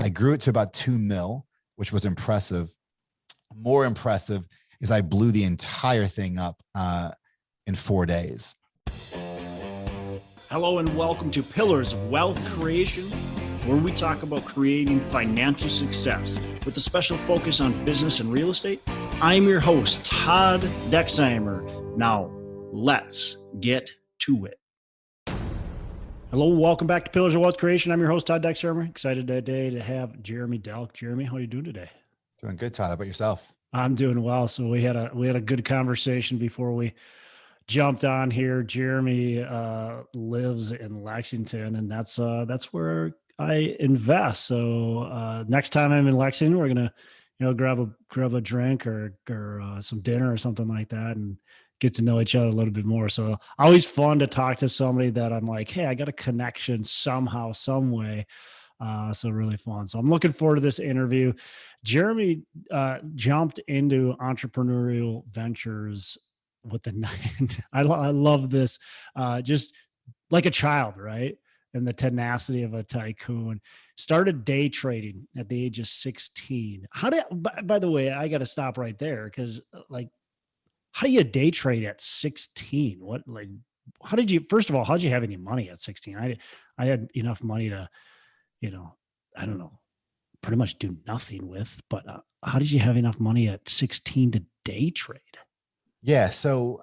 I grew it to about 2 mil, which was impressive. More impressive is I blew the entire thing up in 4 days. Hello and welcome to Pillars of Wealth Creation, where we talk about creating financial success with a special focus on business and real estate. I'm your host, Todd Dexheimer. Now, let's get to it. Hello, welcome back to Pillars of Wealth Creation. I'm your host, Todd Dexheimer. Excited today to have Jeremy Delk. Jeremy, how are you doing today? Doing good, Todd. How about yourself? I'm doing well. So we had a good conversation before we jumped on here. Jeremy lives in Lexington, and that's where I invest. So next time I'm in Lexington, we're gonna grab a drink or some dinner or something like that, and get to know each other a little bit more. So always fun to talk to somebody that I'm like, hey, I got a connection somehow, some way. So really fun. So I'm looking forward to this interview. Jeremy jumped into entrepreneurial ventures with the I love this, just like a child, right? And the tenacity of a tycoon. Started day trading at the age of 16. By the way, I got to stop right there because how do you day trade at 16? First of all, how'd you have any money at 16? I had enough money to, I don't know, pretty much do nothing with, but how did you have enough money at 16 to day trade? Yeah. So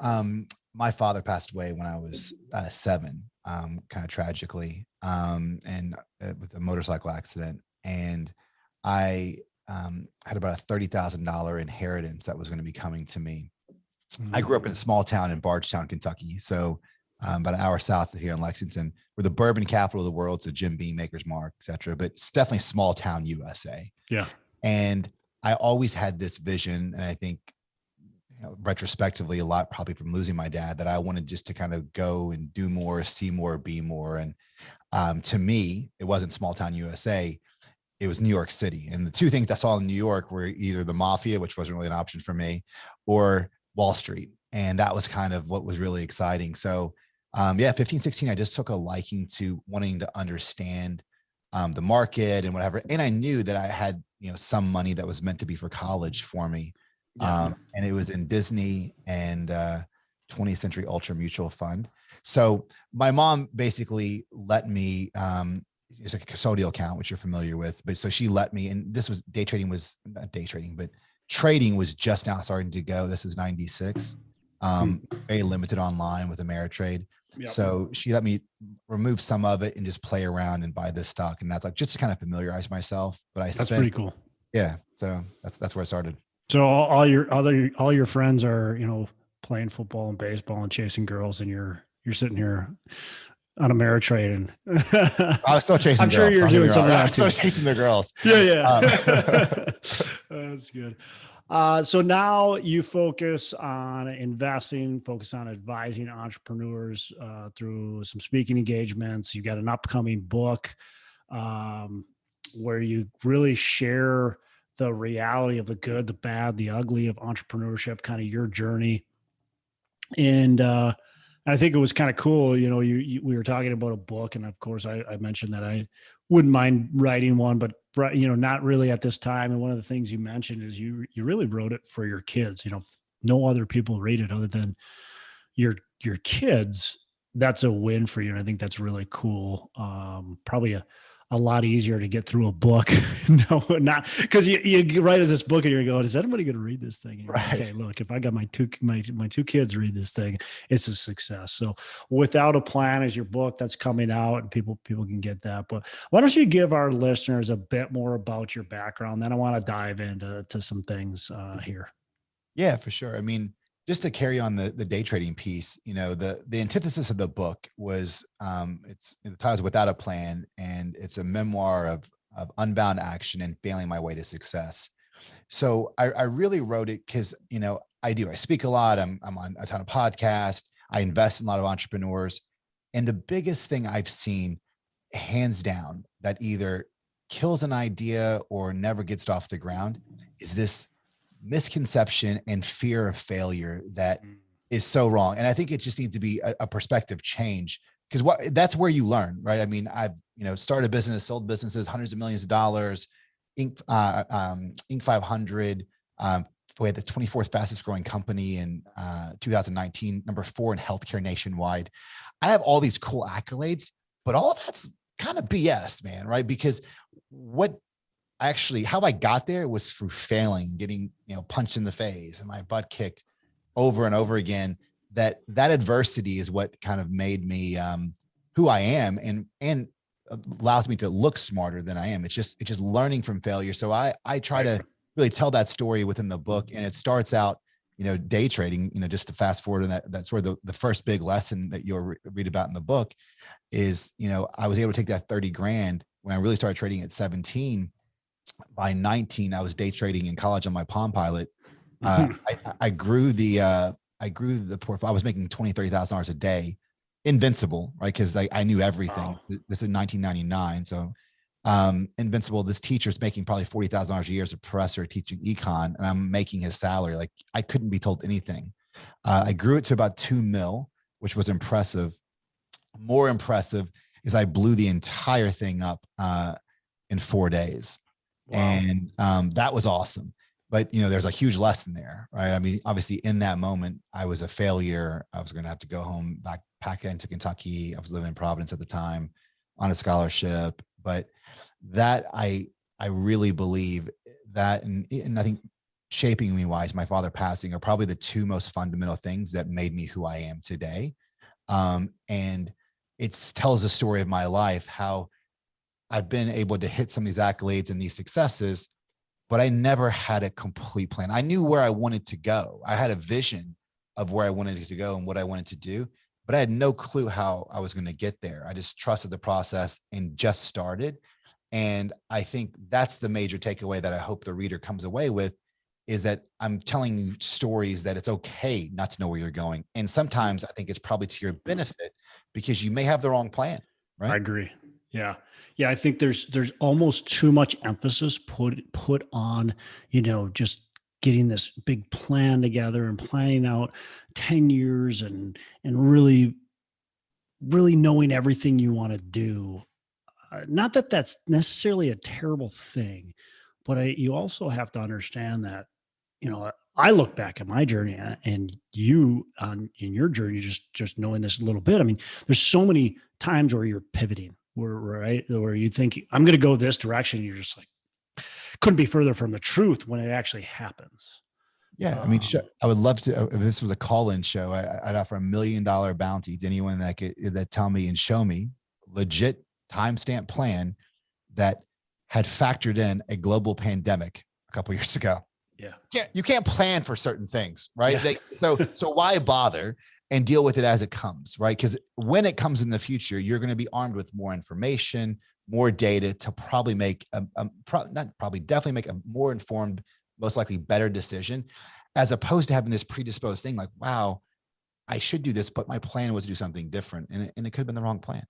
my father passed away when I was 7, kind of tragically, and with a motorcycle accident. And I had about a $30,000 inheritance that was going to be coming to me. I grew up in a small town in Bardstown, Kentucky. So about an hour south of here in Lexington. We're the bourbon capital of the world. So Jim Beam, Maker's Mark, et cetera. But it's definitely small town USA. Yeah. And I always had this vision. And I think, retrospectively, a lot probably from losing my dad, that I wanted just to kind of go and do more, see more, be more. And to me, it wasn't small town USA. It was New York City. And the two things I saw in New York were either the mafia, which wasn't really an option for me, or Wall Street. And that was kind of what was really exciting. So 15, 16, I just took a liking to wanting to understand the market and whatever. And I knew that I had, some money that was meant to be for college for me. And it was in Disney and 20th Century Ultra Mutual Fund. So my mom basically let me, it's like a custodial account, which you're familiar with. But so she let me, and this was trading was just now starting to go. This is 96. Very limited online with Ameritrade. Yep. So she let me remove some of it and just play around and buy this stock. And that's just to kind of familiarize myself. But that's pretty cool. Yeah. So that's where I started. So all your friends are, playing football and baseball and chasing girls, and you're sitting here on Ameritrade, and I was still chasing. I'm sure you're doing something else. I was still chasing the girls. Yeah. That's good. So now you focus on investing, focus on advising entrepreneurs through some speaking engagements. You've got an upcoming book where you really share the reality of the good, the bad, the ugly of entrepreneurship, kind of your journey. And I think it was kind of cool. We were talking about a book, and of course I mentioned that I wouldn't mind writing one, but not really at this time. And one of the things you mentioned is you really wrote it for your kids. No other people read it other than your kids. That's a win for you. And I think that's really cool. Probably a lot easier to get through a book. No, not because you write this book and you're going, is anybody going to read this thing? And right. Okay, look, if I got my two kids read this thing, it's a success. So Without a Plan is your book that's coming out, and people can get that. But why don't you give our listeners a bit more about your background? Then I want to dive into some things here. Yeah, for sure. I mean, just to carry on the day trading piece, the antithesis of the book was the title is Without a Plan, and it's a memoir of unbound action and failing my way to success. So I really wrote it because I speak a lot. I'm on a ton of podcasts. I invest in a lot of entrepreneurs, and the biggest thing I've seen, hands down, that either kills an idea or never gets it off the ground is this misconception and fear of failure that is so wrong. And I think it just needs to be a perspective change, because that's where you learn, right? I mean, I've started a business, sold businesses, hundreds of millions of dollars, Inc. 500. We had the 24th fastest growing company in 2019, number 4 in healthcare nationwide. I have all these cool accolades, but all of that's kind of BS, man, right? Because how I got there was through failing, getting, punched in the face and my butt kicked over and over again. That adversity is what kind of made me who I am, and allows me to look smarter than I am. It's just learning from failure. So I try to really tell that story within the book, and it starts out, day trading. Just to fast forward, and that's where the first big lesson that you'll read about in the book is, I was able to take that 30 grand when I really started trading at 17. By 19, I was day trading in college on my Palm Pilot. I grew the portfolio. I was making $20,000-$30,000 a day, invincible, right? Because I knew everything. Wow. This is 1999, so invincible. This teacher's making probably $40,000 a year as a professor teaching econ, and I'm making his salary. Like, I couldn't be told anything. I grew it to about 2 mil, which was impressive. More impressive is I blew the entire thing up in 4 days. Wow. And that was awesome. But, there's a huge lesson there, right? I mean, obviously in that moment, I was a failure. I was going to have to go home, back into Kentucky. I was living in Providence at the time on a scholarship. But that I really believe that, and I think shaping me wise, my father passing, are probably the 2 most fundamental things that made me who I am today. And it tells the story of my life, how I've been able to hit some of these accolades and these successes, but I never had a complete plan. I knew where I wanted to go. I had a vision of where I wanted to go and what I wanted to do, but I had no clue how I was going to get there. I just trusted the process and just started. And I think that's the major takeaway that I hope the reader comes away with, is that I'm telling you stories that it's okay not to know where you're going. And sometimes I think it's probably to your benefit, because you may have the wrong plan, right? I agree. Yeah. I think there's almost too much emphasis put on, just getting this big plan together and planning out 10 years and really knowing everything you want to do. Not that that's necessarily a terrible thing, but you also have to understand that, I look back at my journey, and you in your journey, just knowing this a little bit. I mean, there's so many times where you're pivoting, where you think, I'm going to go this direction. You're just like, couldn't be further from the truth when it actually happens. Yeah. I mean, I would love to, if this was a call-in show, I'd offer $1 million bounty to anyone that tell me and show me legit timestamp plan that had factored in a global pandemic a couple of years ago. Yeah. You can't plan for certain things, right? Yeah. So why bother and deal with it as it comes, right? Because when it comes in the future, you're going to be armed with more information, more data to probably make definitely make a more informed, most likely better decision, as opposed to having this predisposed thing like, wow, I should do this, but my plan was to do something different, and it could have been the wrong plan.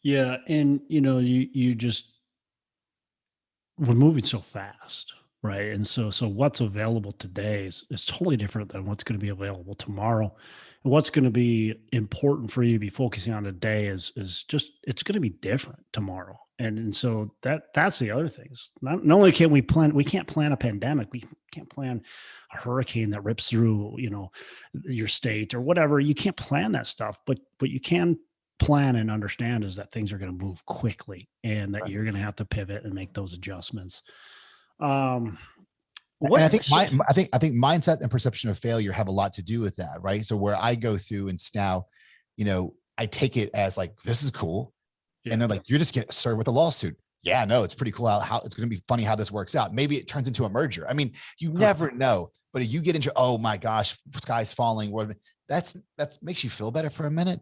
Yeah, and you just, we're moving so fast, right? And so what's available today is totally different than what's going to be available tomorrow. And what's going to be important for you to be focusing on today is just, it's going to be different tomorrow. And so that's the other things. Not only can we can't plan a pandemic, we can't plan a hurricane that rips through, your state or whatever. You can't plan that stuff, but you can plan and understand is that things are going to move quickly, and that you're going to have to pivot and make those adjustments. And I think mindset and perception of failure have a lot to do with that, right? So where I go through and now, I take it as like, this is cool. Yeah. And they're like, you're just getting served with a lawsuit. Yeah, no, it's pretty cool how it's going to be funny how this works out. Maybe it turns into a merger. I mean, you never know, but if you get into, oh my gosh, sky's falling, that makes you feel better for a minute,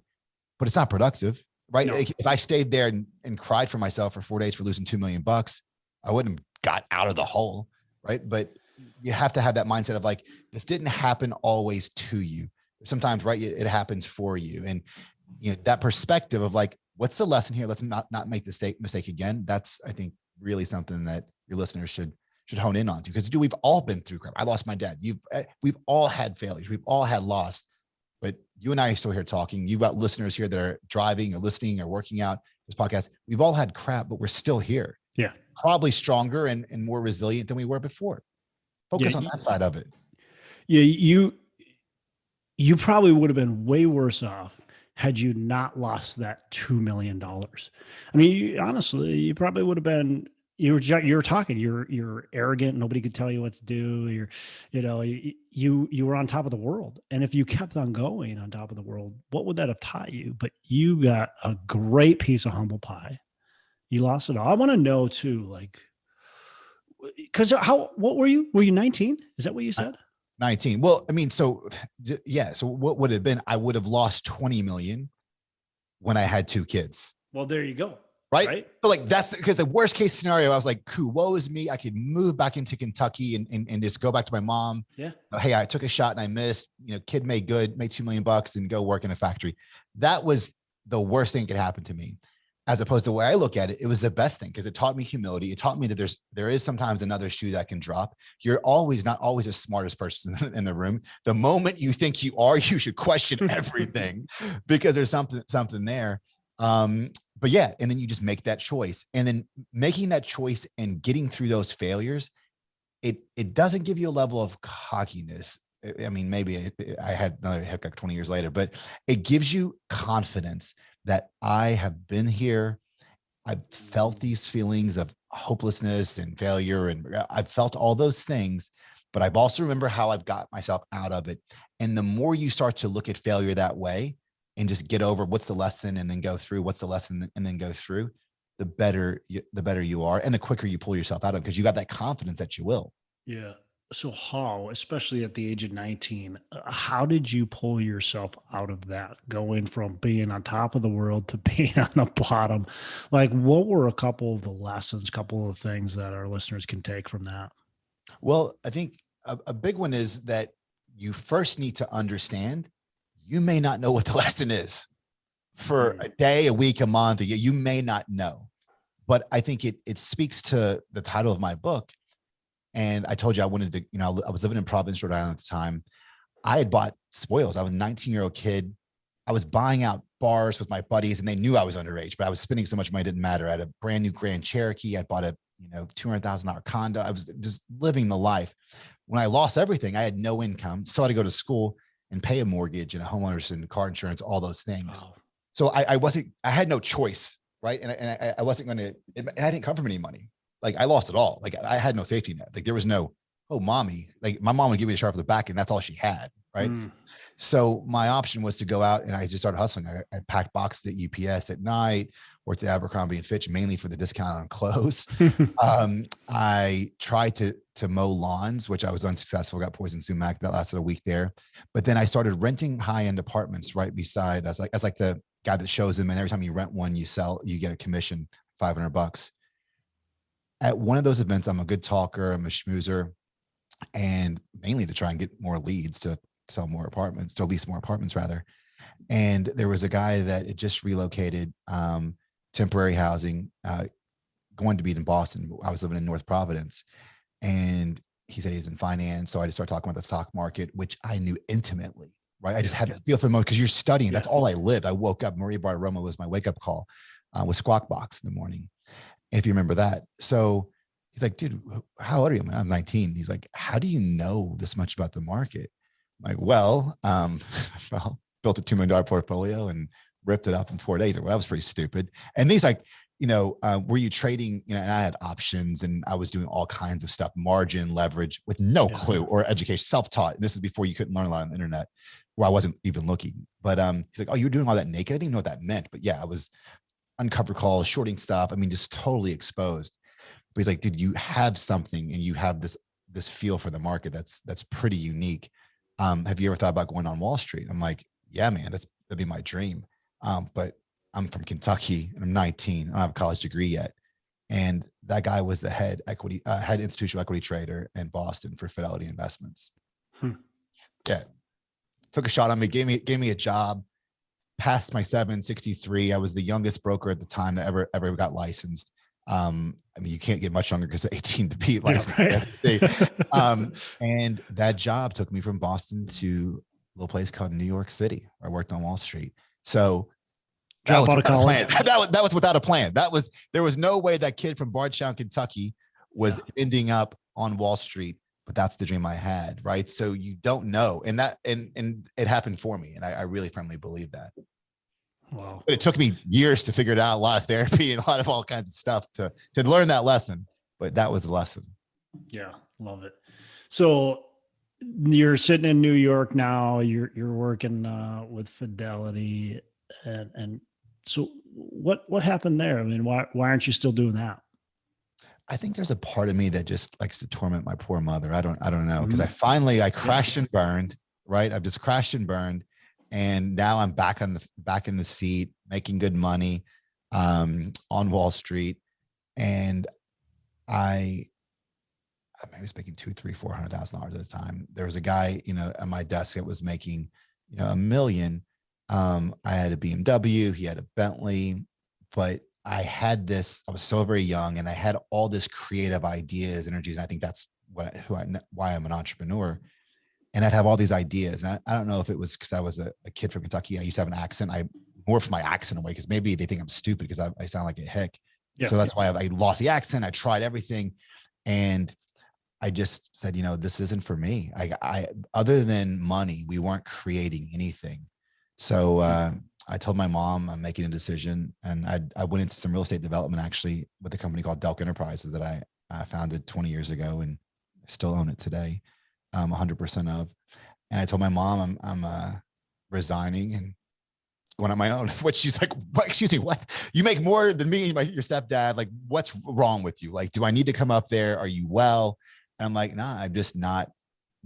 but it's not productive, right? No. If I stayed there and cried for myself for 4 days for losing $2 million, I wouldn't have got out of the hole, right? But you have to have that mindset of like, this didn't happen always to you. Sometimes, right, it happens for you. And that perspective of like, what's the lesson here? Let's not make the mistake again. That's, I think, really something that your listeners should hone in on to, because we've all been through crap. I lost my dad. We've all had failures. We've all had loss, but you and I are still here talking. You've got listeners here that are driving or listening or working out this podcast. We've all had crap, but we're still here. Yeah. Probably stronger and more resilient than we were before. Focus on that side of it. Yeah. You probably would have been way worse off had you not lost that $2 million. I mean, honestly, you probably would have been, you were talking, you're arrogant. Nobody could tell you what to do. You were on top of the world. And if you kept on going on top of the world, what would that have taught you? But you got a great piece of humble pie. You lost it all. I want to know too, like, because what were you? Were you 19? Is that what you said? 19. Well, I mean, so yeah. So what would it have been? I would have lost 20 million when I had 2 kids. Well, there you go. Right. So like, that's because the worst case scenario, I was like, cool, woe is me. I could move back into Kentucky and just go back to my mom. Yeah. Hey, I took a shot and I missed, kid made good, made $2 million and go work in a factory. That was the worst thing that could happen to me. As opposed to the way I look at it, it was the best thing because it taught me humility. It taught me that there is sometimes another shoe that can drop. You're not always the smartest person in the room. The moment you think you are, you should question everything because there's something there. But yeah, and then you just make that choice, and then making that choice and getting through those failures, it doesn't give you a level of cockiness. I mean, maybe I had another hiccup 20 years later, but it gives you confidence that I have been here. I've felt these feelings of hopelessness and failure, and I've felt all those things, but I've also remember how I've got myself out of it. And the more you start to look at failure that way and just get over what's the lesson and then go through what's the lesson and then go through, the better you are. And the quicker you pull yourself out of it, because you got that confidence that you will. Yeah. So how, especially at the age of 19, how did you pull yourself out of that, going from being on top of the world to being on the bottom? Like, what were a couple of the lessons, couple of things that our listeners can take from that? Well, I think a big one is that you first need to understand you may not know what the lesson is for a day, a week, a month, a year. You may not know, but I think it speaks to the title of my book. And I told you I wanted to, I was living in Providence, Rhode Island at the time. I had bought spoils. I was a 19-year-old kid. I was buying out bars with my buddies and they knew I was underage, but I was spending so much money, it didn't matter. I had a brand new Grand Cherokee. I bought a, $200,000 condo. I was just living the life. When I lost everything, I had no income. So I had to go to school and pay a mortgage and a homeowner's and car insurance, all those things. Wow. So I had no choice. Right. And I wasn't going to, it didn't come from any money. Like I lost it all. Like I had no safety net. Like there was no, oh, mommy, like my mom would give me a sharp for the back and that's all she had. Right. So my option was to go out and I just started hustling. I packed boxes at UPS at night, worked at Abercrombie and Fitch, mainly for the discount on clothes. I tried to mow lawns, which I was unsuccessful, got poison sumac. That lasted a week there. But then I started renting high-end apartments right beside. I was like the guy that shows them. And every time you rent one, you get a commission, $500. At one of those events, I'm a good talker, I'm a schmoozer, and mainly to try and get more leads to sell more apartments, to lease more apartments rather. And there was a guy that had just relocated, temporary housing, going to be in Boston. I was living in North Providence, and he said he's in finance. So I just started talking about the stock market, which I knew intimately, right? I just had to feel for the moment because you're studying. That's all I lived. I woke up, Maria Bartiromo was my wake up call with Squawk Box in the morning. If you remember that. So he's like, dude, how old are you? I'm 19. He's like, how do you know this much about the market? I'm like, well, built a $2 million portfolio and ripped it up in 4 days. Well, that was pretty stupid. And he's like, were you trading, and I had options and I was doing all kinds of stuff, margin, leverage with no clue or education, self-taught. This is before you couldn't learn a lot on the internet where I wasn't even looking. But he's like, oh, you were doing all that naked? I didn't even know what that meant. But yeah, I was uncover calls, shorting stuff. I mean, just totally exposed. But he's like, dude, you have something and you have this feel for the market that's pretty unique. Have you ever thought about going on Wall Street? I'm like, yeah, man, that'd be my dream. But I'm from Kentucky and I'm 19. I don't have a college degree yet. And that guy was the head institutional equity trader in Boston for Fidelity Investments. Yeah. Took a shot on me, gave me a job. Passed my 763. I was the youngest broker at the time that ever got licensed. I mean, you can't get much younger because of 18 to be licensed. Yeah, right. And that job took me from Boston to little place called New York City. I worked on Wall Street. So that Drop was out of without a college. plan. That was without a plan. There was no way that kid from Bardstown, Kentucky was ending up on Wall Street, but that's the dream I had. Right. So you don't know. And it happened for me. And I really firmly believe that. Wow. But it took me years to figure it out, a lot of therapy and a lot of all kinds of stuff to learn that lesson. But that was the lesson. Yeah. Love it. So you're sitting in New York now, you're working with Fidelity and so what happened there? I mean, why aren't you still doing that? I think there's a part of me that just likes to torment my poor mother. I don't know. Cause I crashed and burned, right? I've just crashed and burned. And now I'm back in the seat, making good money, on Wall Street. And I was making $200,000, $300,000, $400,000 at the time. There was a guy, at my desk that was making, $1 million. I had a BMW, he had a Bentley, but I was so very young and I had all this creative ideas, energies. And I think that's why I'm an entrepreneur. And I'd have all these ideas. And I don't know if it was because I was a kid from Kentucky. I used to have an accent. I morphed my accent away because maybe they think I'm stupid because I sound like a hick. Yeah. So that's why I lost the accent. I tried everything. And I just said, this isn't for me. I other than money, we weren't creating anything. So I told my mom I'm making a decision, and I went into some real estate development actually with a company called Delk Enterprises that I founded 20 years ago and still own it today, 100% of. And I told my mom I'm resigning and going on my own. Which she's like, what? Excuse me, what? You make more than me, your stepdad. Like, what's wrong with you? Like, do I need to come up there? Are you well? And I'm like, nah, I'm just not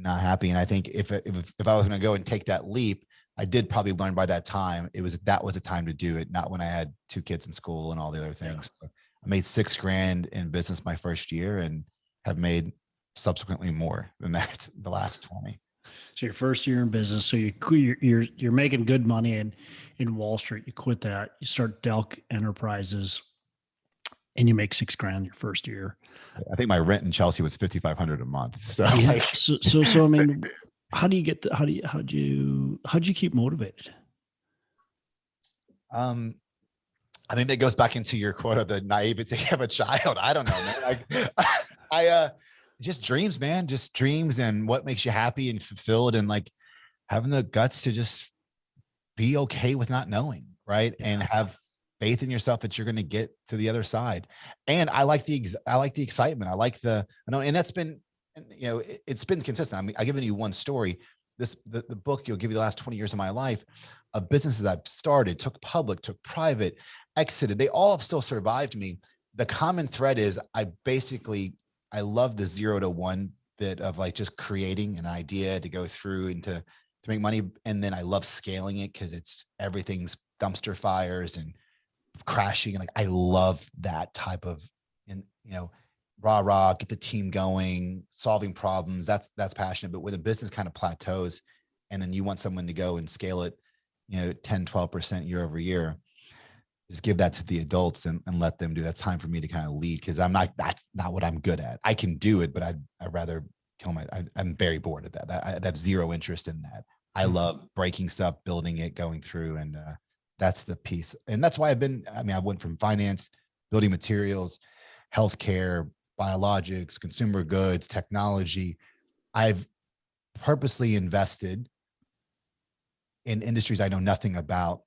happy. And I think if I was going to go and take that leap, I did probably learn by that time that was a time to do it, not when I had 2 kids in school and all the other things. Yeah. So I made $6,000 in business my first year and have made subsequently more than that the last 20. So your first year in business, so you're making good money in Wall Street. You quit that, you start Delk Enterprises, and you make $6,000 your first year. I think my rent in Chelsea was $5,500 a month. So, yeah. So I mean, how'd you keep motivated? I think that goes back into your quote of the naivety of a child. I don't know, man. I just dreams, man, just dreams and what makes you happy and fulfilled, and like having the guts to just be okay with not knowing. Right. Yeah. And have faith in yourself that you're going to get to the other side. And I like the excitement. And that's been, it's been consistent. I mean, I've given you one story. The book, you'll give you the last 20 years of my life of businesses I've started, took public, took private, exited. They all have still survived me. The common thread is I love the 0 to 1 bit of like just creating an idea to go through and to make money. And then I love scaling it because everything's dumpster fires and crashing. And like, I love that type of, rah, get the team going, solving problems. That's passionate. But when a business kind of plateaus and then you want someone to go and scale it, 10, 12% year over year, just give that to the adults and let them do that. It's time for me to kind of lead. Cause that's not what I'm good at. I can do it, but I'd rather I'm very bored at that. I have zero interest in that. I love breaking stuff, building it, going through. And that's the piece. And that's why I went from finance, building materials, healthcare, biologics, consumer goods, technology. I've purposely invested in industries I know nothing about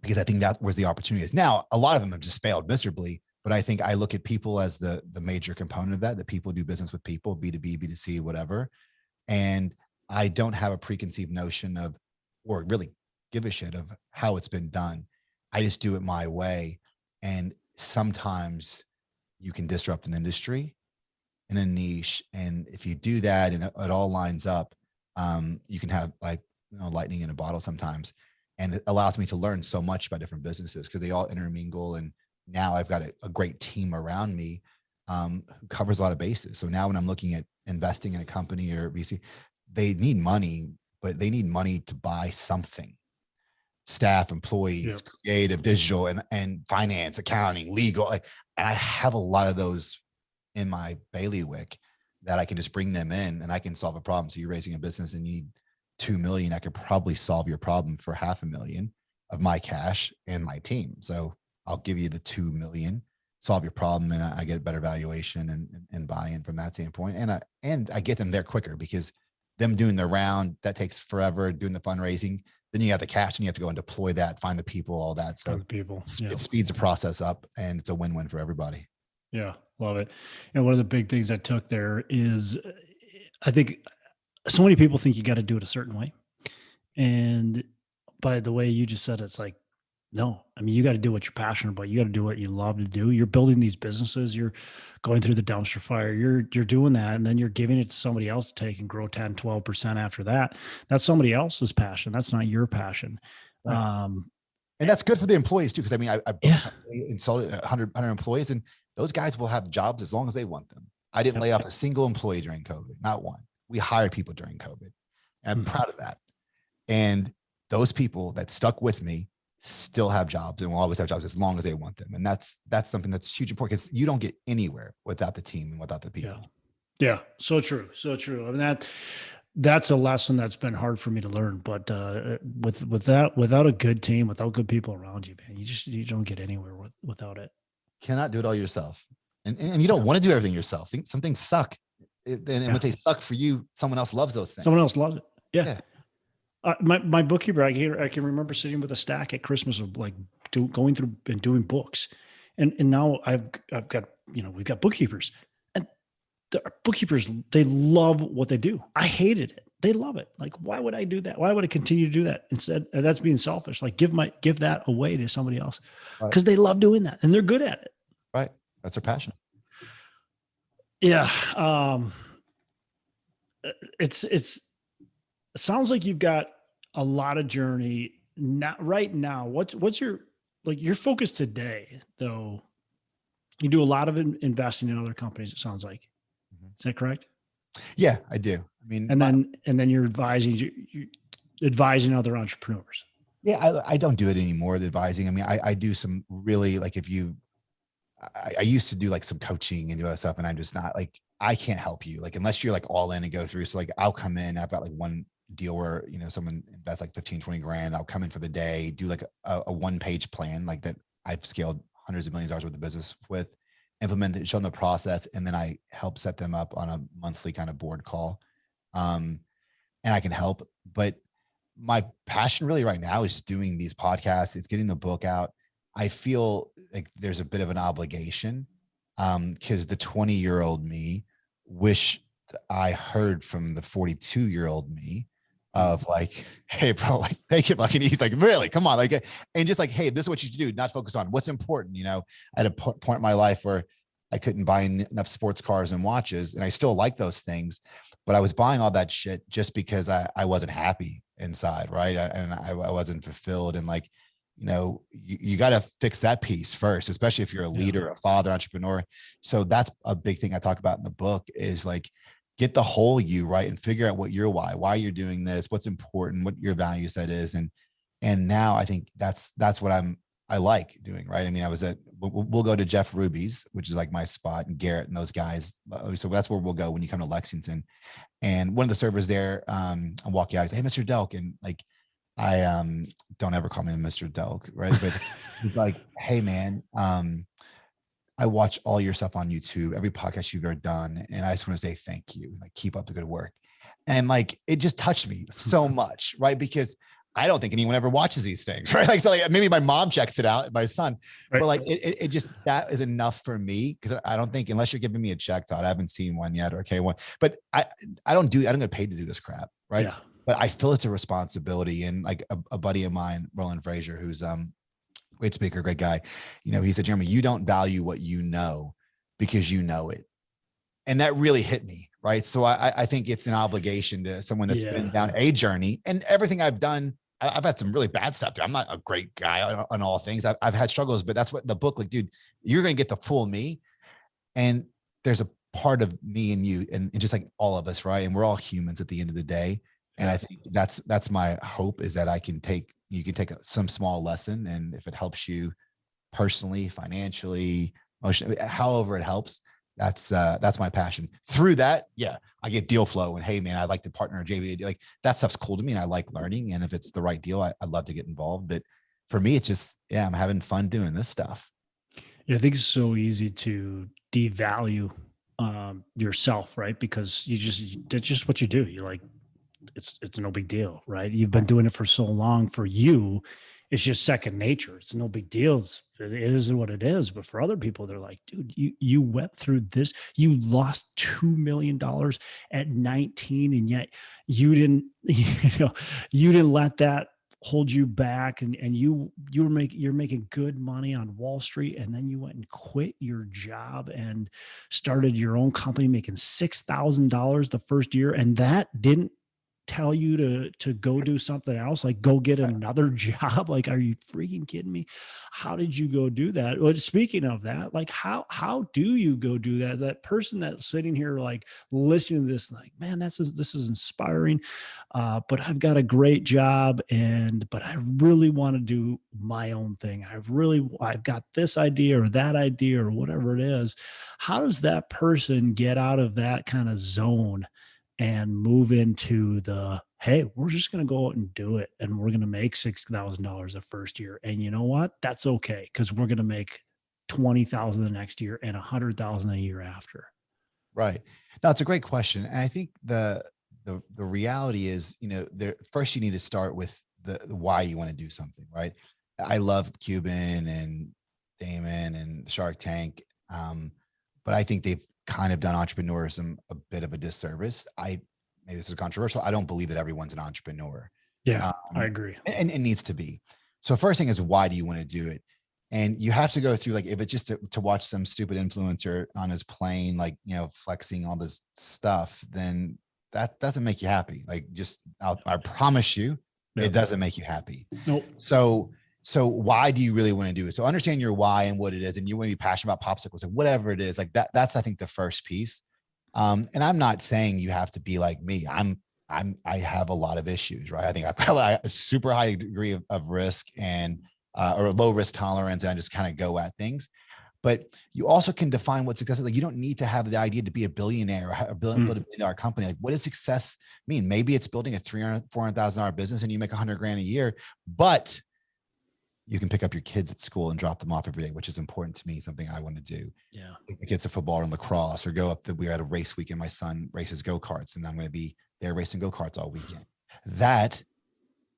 because I think that was the opportunity is. Now, a lot of them have just failed miserably, but I think I look at people as the major component of that people do business with people, B2B, B2C, whatever. And I don't have a preconceived notion of, or really give a shit of how it's been done. I just do it my way. And sometimes you can disrupt an industry in a niche. And if you do that and it all lines up, you can have lightning in a bottle sometimes. And it allows me to learn so much about different businesses because they all intermingle. And now I've got a great team around me who covers a lot of bases. So now when I'm looking at investing in a company or VC, they need money, but they need money to buy something. Staff, employees, creative, digital, and finance, accounting, legal. And I have a lot of those in my bailiwick that I can just bring them in and I can solve a problem. So you're raising a business and you need 2 million, I could probably solve your problem for $500,000 of my cash and my team. So I'll give you the 2 million, solve your problem, and I get better valuation and buy-in from that standpoint. And I get them there quicker, because them doing the round, that takes forever, doing the fundraising. Then you have the cash and you have to go and deploy that, find the people, all that. So it speeds the process up, and it's a win-win for everybody. Yeah, love it. And one of the big things I took there is, I think so many people think you got to do it a certain way. And by the way you just said, it's like, no, I mean, you got to do what you're passionate about. You got to do what you love to do. You're building these businesses. You're going through the dumpster fire. You're doing that. And then you're giving it to somebody else to take and grow 10, 12% after that. That's somebody else's passion. That's not your passion. Right. And that's good for the employees too. Cause I mean, I insulted 100 employees, and those guys will have jobs as long as they want them. I didn't lay off a single employee during COVID, not one. We hired people during COVID, and I'm proud of that. And those people that stuck with me still have jobs and will always have jobs as long as they want them. And that's something that's huge important, because you don't get anywhere without the team and without the people. Yeah. So true. So true. I mean, that's a lesson that's been hard for me to learn, but without a good team, without good people around you, man, you don't get anywhere without it. Cannot do it all yourself. And you don't want to do everything yourself. Some things suck. And when they suck for you, someone else loves those things. Someone else loves it. Yeah. My bookkeeper, I can remember sitting with a stack at Christmas of like going through and doing books. And now I've got, we've got bookkeepers, and the bookkeepers, they love what they do. I hated it. They love it. Like, why would I do that? Why would I continue to do that? Instead, that's being selfish. Like give that away to somebody else, because they love doing that and they're good at it. Right. That's their passion. Yeah. It sounds like you've got a lot of journey. Not right now. What's your focus today, though? You do a lot of investing in other companies, it sounds like. Is that correct? Yeah, I do. I mean, and then you're advising other entrepreneurs. Yeah, I don't do it anymore, the advising. I mean, I do some really, like, I used to do like some coaching and do other stuff, and I'm just not like, I can't help you, like, unless you're like all in and go through. So like, I'll come in, I've got like one deal where, someone invests like 15, 20 grand. I'll come in for the day, do like a 1-page plan, like that I've scaled hundreds of millions of dollars worth of business with, implement it, show them the process. And then I help set them up on a monthly kind of board call. And I can help, but my passion really right now is doing these podcasts. It's getting the book out. I feel like there's a bit of an obligation, because the 20-year-old me wished I heard from the 42-year-old me of like, hey bro, like, take it fucking easy. Like, really, come on. Like, and just like, hey, this is what you should do. Not focus on what's important. I had a point in my life where I couldn't buy enough sports cars and watches, and I still like those things, but I was buying all that shit just because I wasn't happy inside. Right. And I wasn't fulfilled. And like, you got to fix that piece first, especially if you're a leader, a father, entrepreneur. So that's a big thing I talk about in the book, is like, get the whole you right and figure out what your why you're doing this, what's important, what your value set is. And now I think that's what I like doing. Right. I mean, we'll go to Jeff Ruby's, which is like my spot, and Garrett and those guys. So that's where we'll go when you come to Lexington. And one of the servers there, I'll walk you out, hey, Mr. Delk. And like, I don't ever call me Mr. Delk, right? But he's like, hey man, I watch all your stuff on YouTube, every podcast you've ever done, and I just want to say thank you. Like, keep up the good work. And like, it just touched me so much, right? Because I don't think anyone ever watches these things, right? Like, so like, maybe my mom checks it out, my son, right. But like, it just, that is enough for me. Cause I don't think, unless you're giving me a check, Todd, I haven't seen one yet, or one, but I don't get paid to do this crap. Right. Yeah. But I feel it's a responsibility. And like a buddy of mine, Roland Frazier, who's great speaker, great guy. He said, Jeremy, you don't value what you know because you know it. And that really hit me. Right. So I think it's an obligation to someone that's been down a journey, and everything I've done. I've had some really bad stuff. I'm not a great guy on all things. I've had struggles, but that's what the book, like, dude, you're going to get the full me. And there's a part of me and you, and just like all of us. Right. And we're all humans at the end of the day. And I think that's my hope, is that you can take some small lesson. And if it helps you personally, financially, emotionally, however it helps, That's my passion. Through that, yeah, I get deal flow and, hey man, I'd like to partner JV. Like that stuff's cool to me. And I like learning. And if it's the right deal, I'd love to get involved. But for me, it's just, yeah, I'm having fun doing this stuff. Yeah, I think it's so easy to devalue yourself, right? Because that's just what you do. You're like, it's no big deal, right? You've been doing it for so long. For you, it's just second nature. It's no big deal. It is what it is. But for other people, they're like, dude, you went through this. You lost $2 million at 19, and yet you didn't, you didn't let that hold you back, and you're making good money on Wall Street, and then you went and quit your job and started your own company making $6,000 the first year, and that didn't tell you to go do something else, like go get another job. Like, are you freaking kidding me? How did you go do that? Well, speaking of that, like how do you go do that? That person that's sitting here like listening to this, like, man, this is inspiring. But I've got a great job, but I really want to do my own thing. I've got this idea or that idea or whatever it is. How does that person get out of that kind of zone and move into hey, we're just going to go out and do it, and we're going to make $6,000 the first year, and you know what, that's okay, because we're going to make 20,000 the next year and 100,000 a year after. Right. Now, it's a great question. And I think the reality is, first you need to start with the why you want to do something, right? I love Cuban and Damon and Shark Tank. But I think they've kind of done entrepreneurism a bit of a disservice. Maybe this is controversial. I don't believe that everyone's an entrepreneur. Yeah, I agree. And it needs to be. So first thing is, why do you want to do it? And you have to go through, like, if it's just to watch some stupid influencer on his plane, like, flexing all this stuff, then that doesn't make you happy. Like, I promise you, it doesn't make you happy. Nope. So why do you really want to do it? So understand your why and what it is, and you want to be passionate about popsicles and whatever it is. Like that's I think the first piece. And I'm not saying you have to be like me. I have a lot of issues, right? I think I've got a super high degree of risk and or a low risk tolerance, and I just kind of go at things. But you also can define what success is. Like, you don't need to have the idea to be a billionaire or build a billion-dollar company. Like, what does success mean? Maybe it's building a $400,000 business and you make $100,000 a year, but you can pick up your kids at school and drop them off every day, which is important to me, something I want to do. Yeah. Take the kids to football and lacrosse, or go up we're at a race weekend. My son races go-karts, and I'm going to be there racing go-karts all weekend. That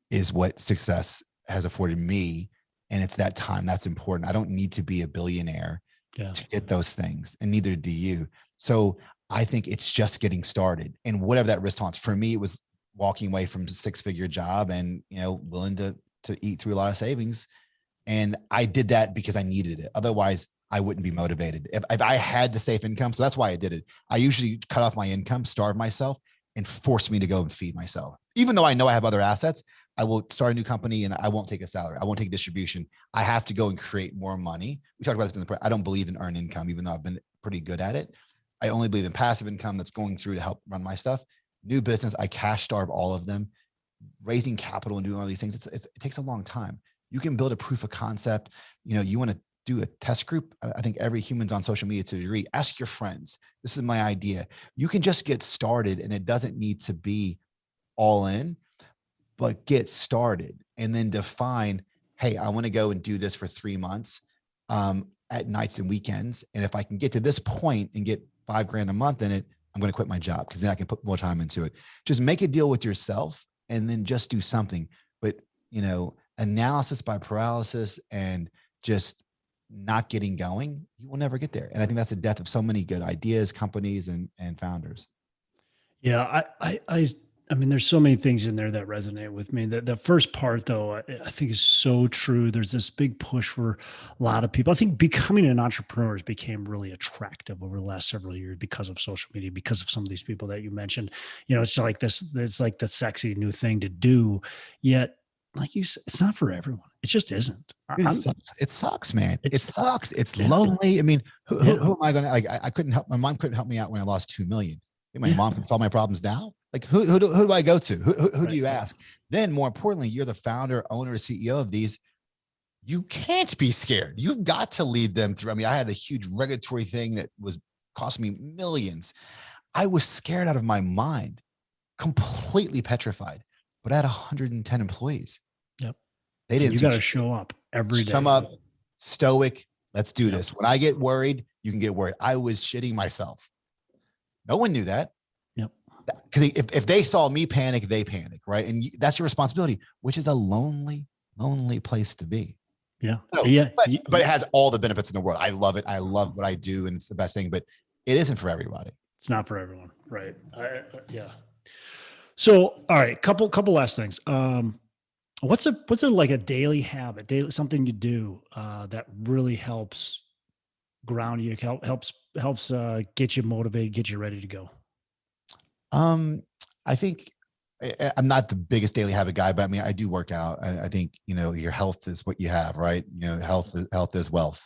is what success has afforded me. And it's that time that's important. I don't need to be a billionaire to get those things, and neither do you. So I think it's just getting started, and whatever that risk tolerance. For me, it was walking away from a 6-figure job and, willing to eat through a lot of savings. And I did that because I needed it. Otherwise, I wouldn't be motivated. If I had the safe income, so that's why I did it. I usually cut off my income, starve myself, and force me to go and feed myself. Even though I know I have other assets, I will start a new company and I won't take a salary. I won't take distribution. I have to go and create more money. We talked about this in the, I don't believe in earned income, even though I've been pretty good at it. I only believe in passive income that's going through to help run my stuff. New business, I cash starve all of them. Raising capital and doing all these things, it takes a long time. You can build a proof of concept. You want to do a test group. I think every human's on social media to a degree. Ask your friends. This is my idea. You can just get started, and it doesn't need to be all in, but get started and then define, hey, I want to go and do this for 3 months at nights and weekends. And if I can get to this point and get $5,000 a month in it, I'm going to quit my job, because then I can put more time into it. Just make a deal with yourself and then just do something. But, analysis by paralysis and just not getting going, you will never get there. And I think that's the death of so many good ideas, companies, and founders. Yeah. I mean, there's so many things in there that resonate with me. The first part, though, I think is so true. There's this big push for a lot of people. I think becoming an entrepreneur has became really attractive over the last several years because of social media, because of some of these people that you mentioned. It's like it's like the sexy new thing to do. Yet, like you said, it's not for everyone. It just isn't. It sucks, man. It sucks. It's lonely. I mean, who am I going to, like, I couldn't help, my mom couldn't help me out when I lost 2 million. My mom can solve my problems now. Like, who do I go to? Who do you ask? Then, more importantly, you're the founder, owner, CEO of these. You can't be scared. You've got to lead them through. I mean, I had a huge regulatory thing that was cost me millions. I was scared out of my mind, completely petrified, but I had 110 employees. Yep. They And didn't you see got to shit. show up every day. Come up, stoic. Let's do Yep. this. When I get worried, you can get worried. I was shitting myself. No one knew that. Yep. Because if they saw me panic, they panic, right? And that's your responsibility, which is a lonely, lonely place to be. Yeah. So, Yeah. but it has all the benefits in the world. I love it. I love what I do, and it's the best thing. But it isn't for everybody. It's not for everyone, right? Yeah. So, all right, couple last things. What's a like a daily habit, something you do that really helps ground you, helps get you motivated, get you ready to go? I think I'm not the biggest daily habit guy, but I mean, I do work out. I think, your health is what you have, right? Health is wealth.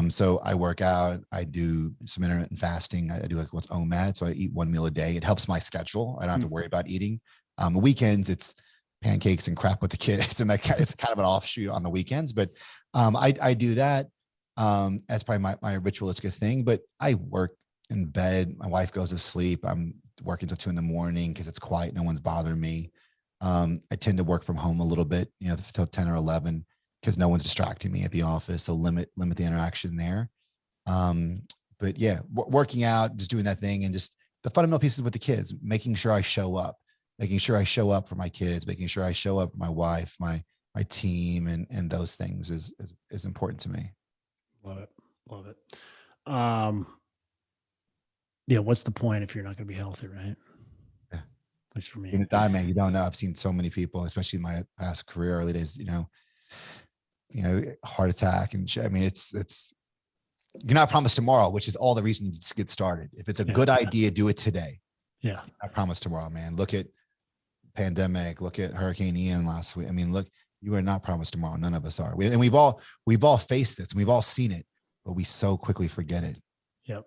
So I work out, I do some intermittent fasting. I do like what's OMAD. So I eat one meal a day. It helps my schedule. I don't have to worry about eating. Weekends, it's pancakes and crap with the kids. And it's kind of an offshoot on the weekends, but I do that as probably my ritualistic thing, but I work in bed. My wife goes to sleep. I'm working till 2 a.m. because it's quiet. No one's bothering me. I tend to work from home a little bit, till 10 or 11 because no one's distracting me at the office. So limit the interaction there. But yeah, working out, just doing that thing, and just the fundamental pieces with the kids, making sure I show up for my kids, making sure I show up for my wife, my team, and those things is important to me. Love it. Yeah. What's the point if you're not going to be healthy, right? Yeah. At least for me. You're gonna die, man. You don't know. I've seen so many people, especially in my past career, early days, heart attack and shit. I mean, it's you're not promised tomorrow, which is all the reason you just get started. If it's a good idea, do it today. Yeah. I promise tomorrow, man. Look at pandemic, look at Hurricane Ian last week. I mean, look, you are not promised tomorrow. None of us are. And we've all faced this and we've all seen it, but we so quickly forget it. Yep.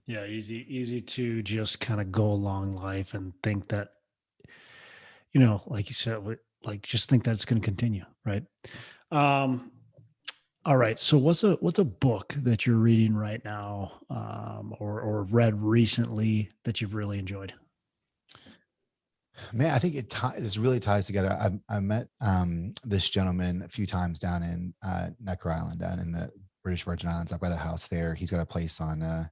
Yeah. Easy to just kind of go along life and think that, like you said, like just think that it's going to continue. Right. All right. So what's a book that you're reading right now, or read recently that you've really enjoyed? Man, I think this really ties together. I met this gentleman a few times down in Necker Island, down in the British Virgin Islands. I've got a house there. He's got a place on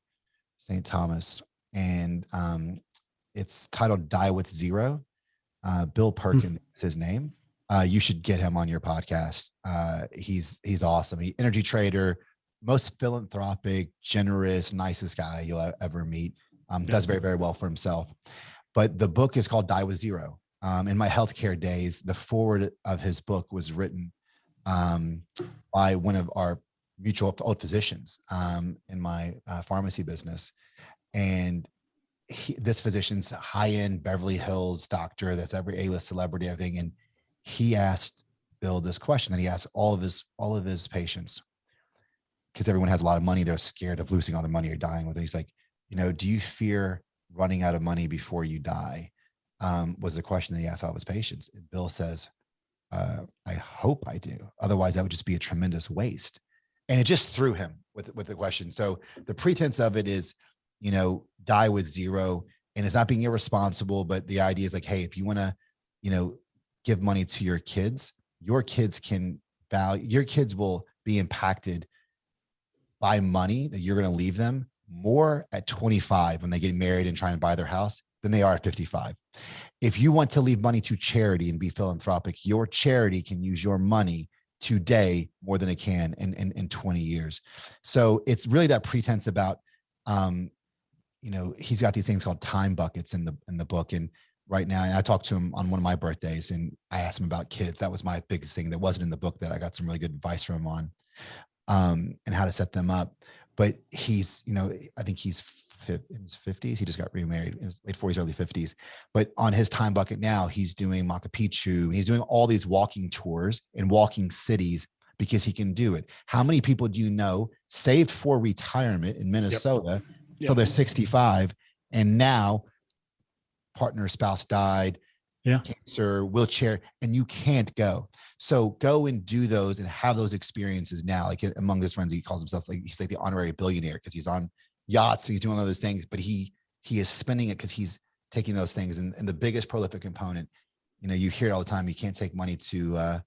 St. Thomas, and it's titled Die with Zero. Bill Perkins is his name. You should get him on your podcast. He's awesome. Energy trader, most philanthropic, generous, nicest guy you'll ever meet. Does very, very well for himself. But the book is called Die with Zero. In my healthcare days, the foreword of his book was written by one of our mutual old physicians in my pharmacy business. And this physician's high-end Beverly Hills doctor that's every A-list celebrity, everything. And he asked Bill this question that he asked all of his patients, because everyone has a lot of money. They're scared of losing all the money or dying with it. He's like, do you fear running out of money before you die? Was the question that he asked all of his patients. And Bill says, I hope I do. Otherwise, that would just be a tremendous waste. And it just threw him with the question. So the pretense of it is, die with zero. And it's not being irresponsible, but the idea is like, hey, if you want to, give money to your kids will be impacted by money that you're going to leave them more at 25 when they get married and try and buy their house than they are at 55. If you want to leave money to charity and be philanthropic, your charity can use your money today more than it can in 20 years. So it's really that pretense about, he's got these things called time buckets in the book. And right now, and I talked to him on one of my birthdays and I asked him about kids. That was my biggest thing that wasn't in the book that I got some really good advice from him on, and how to set them up. But he's, I think he's in his 50s. He just got remarried in his late 40s, early 50s. But on his time bucket now, he's doing Machu Picchu. And he's doing all these walking tours in walking cities because he can do it. How many people do you know saved for retirement in Minnesota till they're 65, and now partner, spouse died, cancer, wheelchair, and you can't go. So go and do those and have those experiences now. Like among his friends, he calls himself he's like the honorary billionaire because he's on, yachts, he's doing all those things, but he is spending it because he's taking those things. And the biggest prolific component, you hear it all the time. You can't take money to,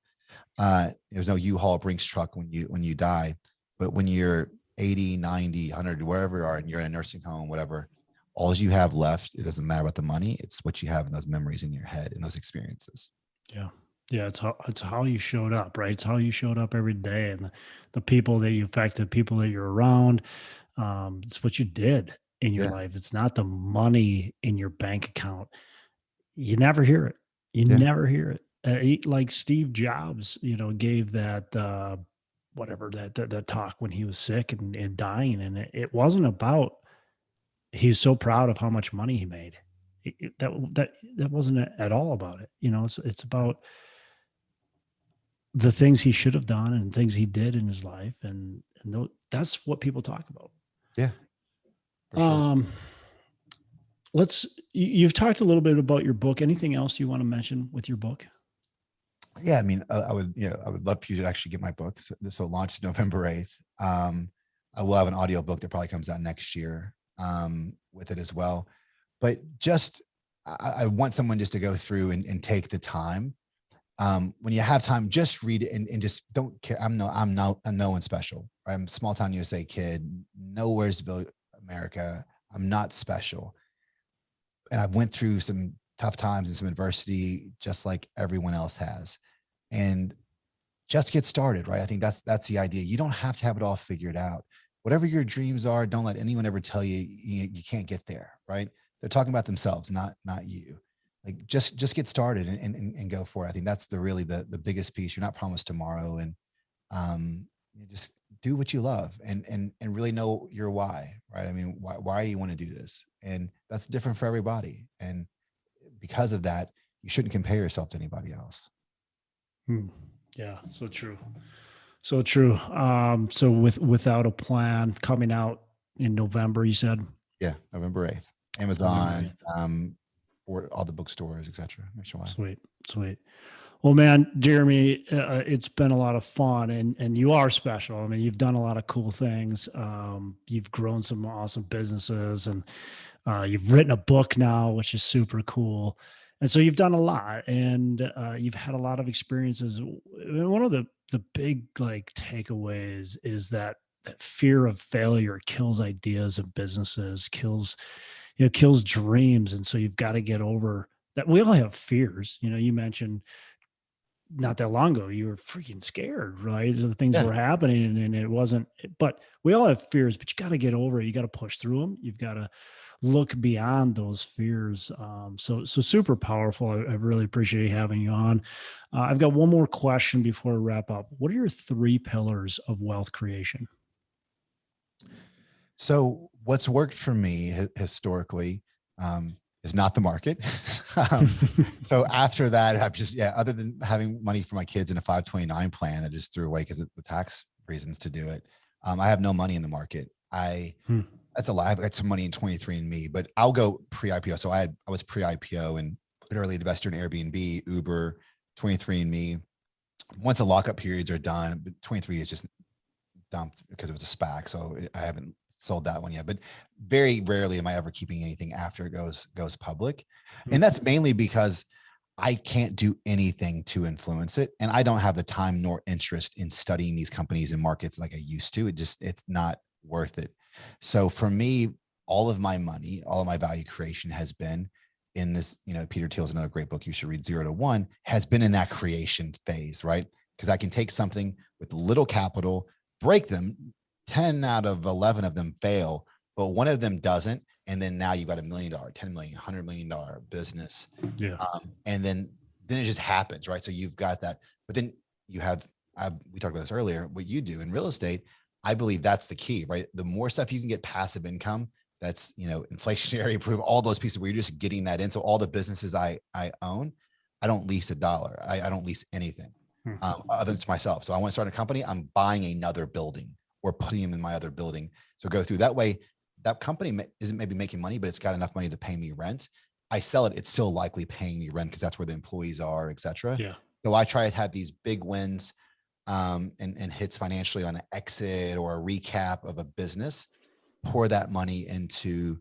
there's no U-Haul Brinks truck when you die, but when you're 80, 90, 100, wherever you are, and you're in a nursing home, whatever, all you have left, it doesn't matter about the money. It's what you have in those memories in your head and those experiences. Yeah. Yeah. It's how you showed up, right? It's how you showed up every day, and the people that you affected, people that you're around. It's what you did in your Yeah. life. It's not the money in your bank account. You never hear it. You Yeah. never hear it. Like Steve Jobs, gave that, whatever that talk when he was sick and dying. And it wasn't about, he's so proud of how much money he made. That wasn't at all about it. It's about the things he should have done and things he did in his life. And that's what people talk about. Yeah. For sure. Um, you've talked a little bit about your book. Anything else you want to mention with your book? Yeah. I mean, I would love for you to actually get my book. So launched November 8th. I will have an audio book that probably comes out next year with it as well. But I want someone just to go through and take the time. When you have time, just read it and just don't care. I'm no one special. Right? I'm a small town USA kid, Nowheresville, America. I'm not special. And I went through some tough times and some adversity, just like everyone else has. And just get started, right? I think that's the idea. You don't have to have it all figured out. Whatever your dreams are, don't let anyone ever tell you you can't get there, right? They're talking about themselves, not you. Like just get started and go for it. I think that's the biggest piece. You're not promised tomorrow, and you just do what you love and really know your why, right? I mean, why you want to do this, and that's different for everybody. And because of that, you shouldn't compare yourself to anybody else. Yeah, so true. So true. So without a plan, coming out in November, you said? Yeah, November 8th. Amazon, or all the bookstores, etc. Sweet. Well, man, Jeremy, it's been a lot of fun, and you are special. I mean, you've done a lot of cool things. You've grown some awesome businesses, and you've written a book now, which is super cool. And so you've done a lot, and you've had a lot of experiences. One of the big takeaways is that fear of failure kills ideas and businesses, kills dreams. And so you've got to get over that. We all have fears. You mentioned not that long ago, you were freaking scared, right? So the things were happening and it wasn't, but we all have fears, but you got to get over it. You got to push through them. You've got to look beyond those fears. So super powerful. I really appreciate having you on. I've got one more question before I wrap up. What are your 3 pillars of wealth creation? So what's worked for me historically is not the market. So after that, I've just, other than having money for my kids in a 529 plan that I just threw away because of the tax reasons to do it, I have no money in the market. That's a lie. I got some money in 23andMe, but I'll go pre-IPO. So I was pre-IPO and an early investor in Airbnb, Uber, 23andMe. Once the lockup periods are done, but 23 is just dumped because it was a SPAC. So I haven't sold that one yet, but very rarely am I ever keeping anything after it goes public. And that's mainly because I can't do anything to influence it. And I don't have the time nor interest in studying these companies and markets like I used to. It's not worth it. So for me, all of my money, all of my value creation has been in this, Peter Thiel's another great book you should read, 0 to 1, has been in that creation phase, right? Because I can take something with little capital, break them, 10 out of 11 of them fail, but one of them doesn't. And then now you've got $1 million, $10 million, $100 million business. Yeah. And then it just happens, right? So you've got that, but then you have, we talked about this earlier, what you do in real estate. I believe that's the key, right? The more stuff you can get passive income, that's, inflationary proof, all those pieces where you're just getting that in. So all the businesses I own, I don't lease $1. I don't lease anything other than to myself. So I want to start a company. I'm buying another building or putting them in my other building. So go through that way. That company isn't maybe making money, but it's got enough money to pay me rent. I sell it. It's still likely paying me rent because that's where the employees are, et cetera. Yeah. So I try to have these big wins and hits financially on an exit or a recap of a business. pour that money into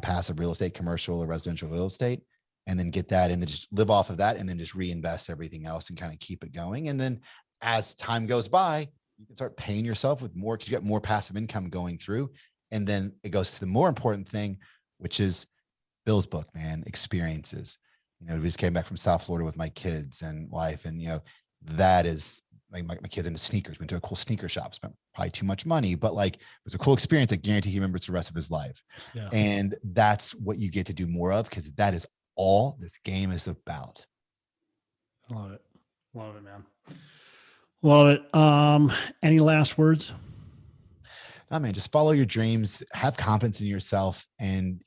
passive real estate, commercial or residential real estate, and then get that and then just live off of that and then just reinvest everything else and kind of keep it going. And then as time goes by, you can start paying yourself with more because you get more passive income going through. And then it goes to the more important thing, which is Bill's book, man, experiences. We just came back from South Florida with my kids and wife. And, that is like my kids into sneakers, went to a cool sneaker shop, spent probably too much money, but like it was a cool experience. I guarantee he remembers the rest of his life. Yeah. And that's what you get to do more of because that is all this game is about. Love it. Love it, man. Love it. Any last words? No, man, just follow your dreams, have confidence in yourself and,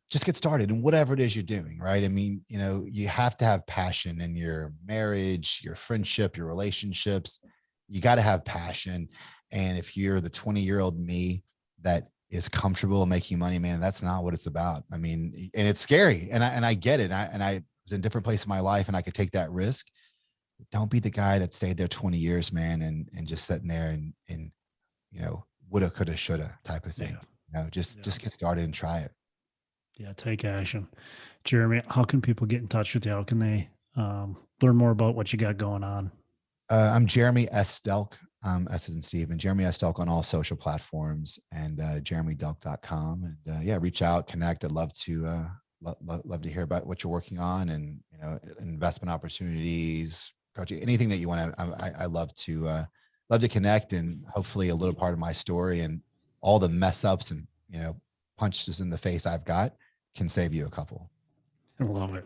just get started in whatever it is you're doing. Right. I mean, you have to have passion in your marriage, your friendship, your relationships. You got to have passion. And if you're the 20-year-old me that is comfortable making money, man, that's not what it's about. I mean, and it's scary and I get it. I was in a different place in my life and I could take that risk. Don't be the guy that stayed there 20 years, man. And just sitting there and woulda, coulda, shoulda type of thing. Just get started and try it. Yeah. Take action. Jeremy, how can people get in touch with you? How can they learn more about what you got going on? I'm Jeremy S. Delk. S as in Steve, and Jeremy S. Delk on all social platforms and jeremydelk.com. And reach out, connect. I'd love to love to hear about what you're working on and investment opportunities, coaching, anything that you want to. I love to connect and hopefully a little part of my story and all the mess ups and punches in the face I've got can save you a couple. I love it.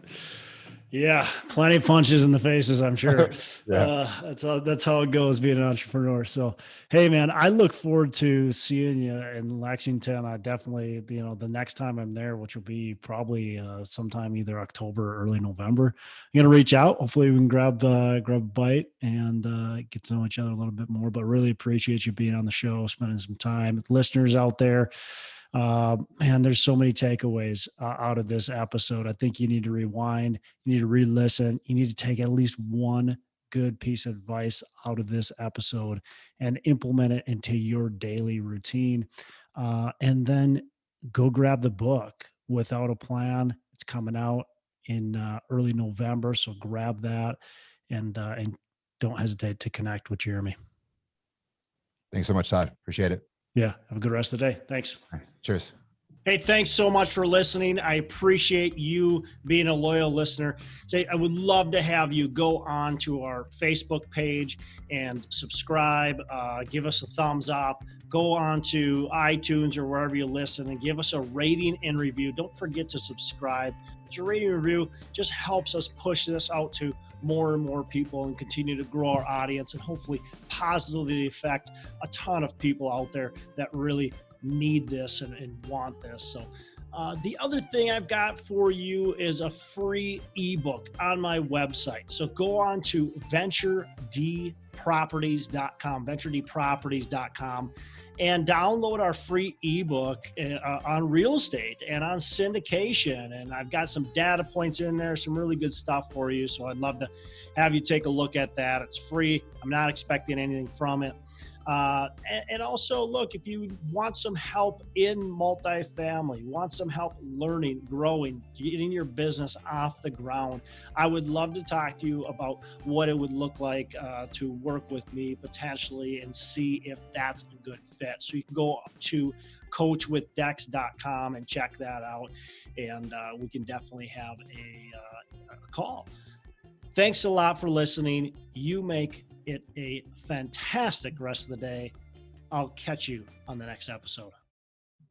Yeah, plenty of punches in the faces, I'm sure. That's how it goes being an entrepreneur. So, hey, man, I look forward to seeing you in Lexington. I definitely, the next time I'm there, which will be probably sometime either October or early November, I'm gonna reach out. Hopefully, we can grab a bite and get to know each other a little bit more. But really appreciate you being on the show, spending some time. Listeners out there. Man, there's so many takeaways out of this episode. I think you need to rewind, you need to re-listen, you need to take at least one good piece of advice out of this episode and implement it into your daily routine. And then go grab the book Without a Plan. It's coming out in early November. So grab that and don't hesitate to connect with Jeremy. Thanks so much, Todd. Appreciate it. Yeah. Have a good rest of the day. Thanks. All right, cheers. Hey, thanks so much for listening. I appreciate you being a loyal listener. I would love to have you go on to our Facebook page and subscribe. Give us a thumbs up. Go on to iTunes or wherever you listen and give us a rating and review. Don't forget to subscribe. Your rating and review just helps us push this out to more and more people and continue to grow our audience and hopefully positively affect a ton of people out there that really need this and want this. So the other thing I've got for you is a free ebook on my website. So go on to venturedproperties.com, and download our free ebook on real estate and on syndication. And I've got some data points in there, some really good stuff for you. So I'd love to have you take a look at that. It's free. I'm not expecting anything from it. And also, look, if you want some help in multifamily, want some help learning, growing, getting your business off the ground, I would love to talk to you about what it would look like to work with me potentially and see if that's a good fit. So you can go to coachwithdex.com and check that out, and we can definitely have a call. Thanks a lot for listening. You make it a fantastic rest of the day. I'll catch you on the next episode.